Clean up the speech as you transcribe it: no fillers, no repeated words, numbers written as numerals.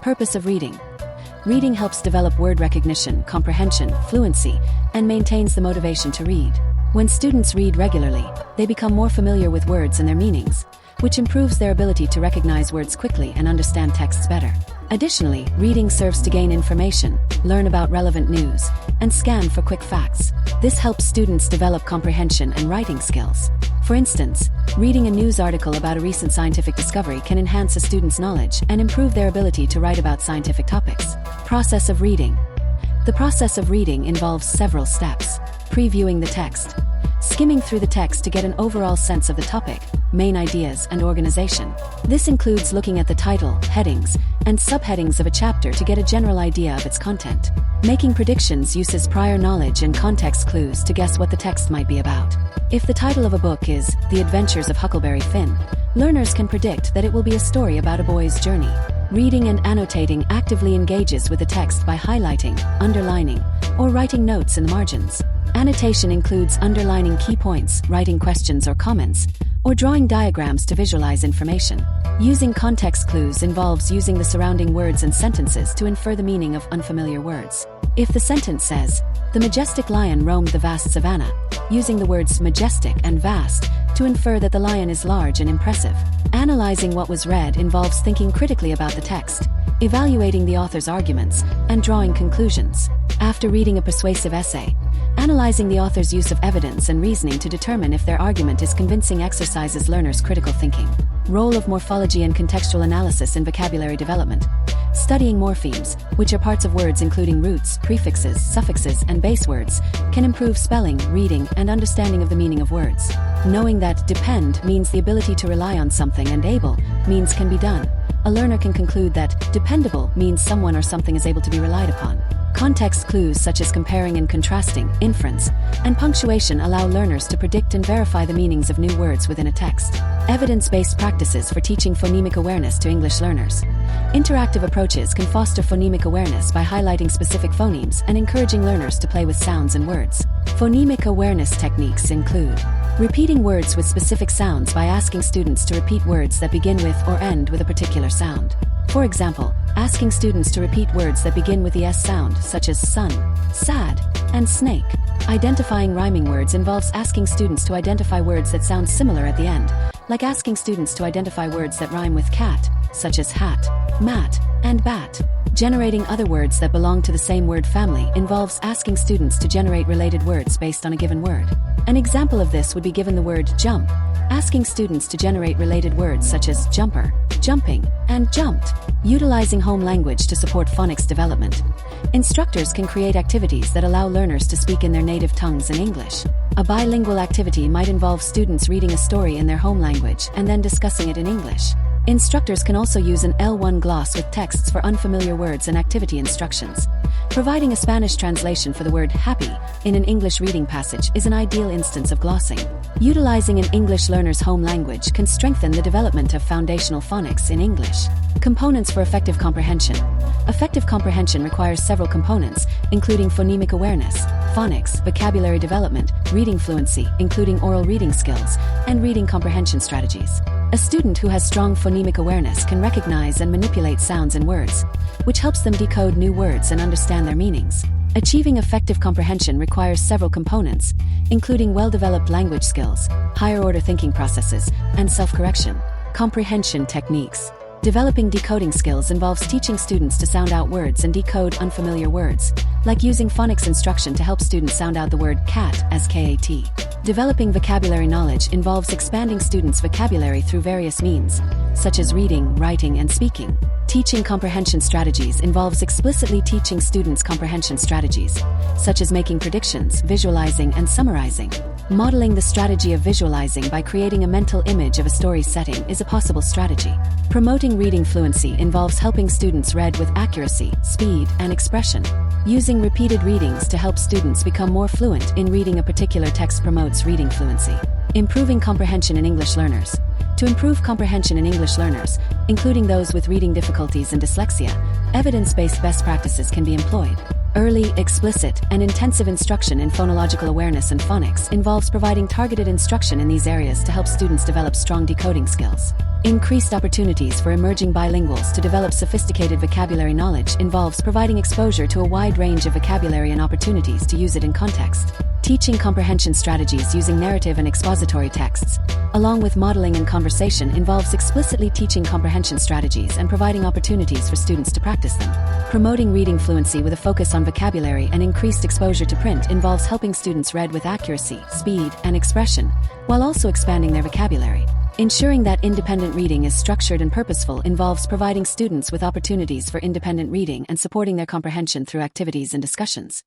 Purpose of reading. Reading helps develop word recognition, comprehension, fluency, and maintains the motivation to read. When students read regularly, they become more familiar with words and their meanings, which improves their ability to recognize words quickly and understand texts better. Additionally, reading serves to gain information, learn about relevant news, and scan for quick facts. This helps students develop comprehension and writing skills. For instance, reading a news article about a recent scientific discovery can enhance a student's knowledge and improve their ability to write about scientific topics. Process of reading. The process of reading involves several steps. Previewing the text. Skimming through the text to get an overall sense of the topic, main ideas, and organization. This includes looking at the title, headings, and subheadings of a chapter to get a general idea of its content. Making predictions uses prior knowledge and context clues to guess what the text might be about. If the title of a book is The Adventures of Huckleberry Finn, learners can predict that it will be a story about a boy's journey. Reading and annotating actively engages with the text by highlighting, underlining, or writing notes in the margins. Annotation includes underlining key points, writing questions or comments, or drawing diagrams to visualize information. Using context clues involves using the surrounding words and sentences to infer the meaning of unfamiliar words. If the sentence says, "The majestic lion roamed the vast savanna," using the words majestic and vast to infer that the lion is large and impressive. Analyzing what was read involves thinking critically about the text, evaluating the author's arguments, and drawing conclusions. After reading a persuasive essay, analyzing the author's use of evidence and reasoning to determine if their argument is convincing exercises learners' critical thinking. Role of morphology and contextual analysis in vocabulary development. Studying morphemes, which are parts of words including roots, prefixes, suffixes, and base words, can improve spelling, reading, and understanding of the meaning of words. Knowing that depend means the ability to rely on something and able means can be done, a learner can conclude that dependable means someone or something is able to be relied upon. Context clues such as comparing and contrasting, inference, and punctuation allow learners to predict and verify the meanings of new words within a text. Evidence-based practices for teaching phonemic awareness to English learners. Interactive approaches can foster phonemic awareness by highlighting specific phonemes and encouraging learners to play with sounds and words. Phonemic awareness techniques include repeating words with specific sounds by asking students to repeat words that begin with or end with a particular sound. For example, asking students to repeat words that begin with the S sound, such as sun, sad, and snake. Identifying rhyming words involves asking students to identify words that sound similar at the end, like asking students to identify words that rhyme with cat, such as hat, mat, and bat. Generating other words that belong to the same word family involves asking students to generate related words based on a given word. An example of this would be given the word jump, asking students to generate related words such as jumper, jumping, and jumped. Utilizing home language to support phonics development. Instructors can create activities that allow learners to speak in their native tongues in English. A bilingual activity might involve students reading a story in their home language and then discussing it in English. Instructors can also use an L1 gloss with texts for unfamiliar words and activity instructions. Providing a Spanish translation for the word happy in an English reading passage is an ideal instance of glossing. Utilizing an English learner's home language can strengthen the development of foundational phonics in English. Components for effective comprehension. Effective comprehension requires several components, including phonemic awareness, phonics, vocabulary development, reading fluency, including oral reading skills, and reading comprehension strategies. A student who has strong phonemic awareness can recognize and manipulate sounds and words, which helps them decode new words and understand their meanings. Achieving effective comprehension requires several components, including well-developed language skills, higher-order thinking processes, and self-correction. Comprehension techniques. Developing decoding skills involves teaching students to sound out words and decode unfamiliar words, like using phonics instruction to help students sound out the word cat as K-A-T. Developing vocabulary knowledge involves expanding students' vocabulary through various means, such as reading, writing, and speaking. Teaching comprehension strategies involves explicitly teaching students comprehension strategies, such as making predictions, visualizing, and summarizing. Modeling the strategy of visualizing by creating a mental image of a story setting is a possible strategy. Promoting reading fluency involves helping students read with accuracy, speed, and expression. Using repeated readings to help students become more fluent in reading a particular text promotes reading fluency. Improving comprehension in English learners. To improve comprehension in English learners, including those with reading difficulties and dyslexia, evidence-based best practices can be employed. Early, explicit, and intensive instruction in phonological awareness and phonics involves providing targeted instruction in these areas to help students develop strong decoding skills. Increased opportunities for emerging bilinguals to develop sophisticated vocabulary knowledge involves providing exposure to a wide range of vocabulary and opportunities to use it in context. Teaching comprehension strategies using narrative and expository texts, along with modeling and conversation, involves explicitly teaching comprehension strategies and providing opportunities for students to practice them. Promoting reading fluency with a focus on vocabulary and increased exposure to print involves helping students read with accuracy, speed, and expression, while also expanding their vocabulary. Ensuring that independent reading is structured and purposeful involves providing students with opportunities for independent reading and supporting their comprehension through activities and discussions.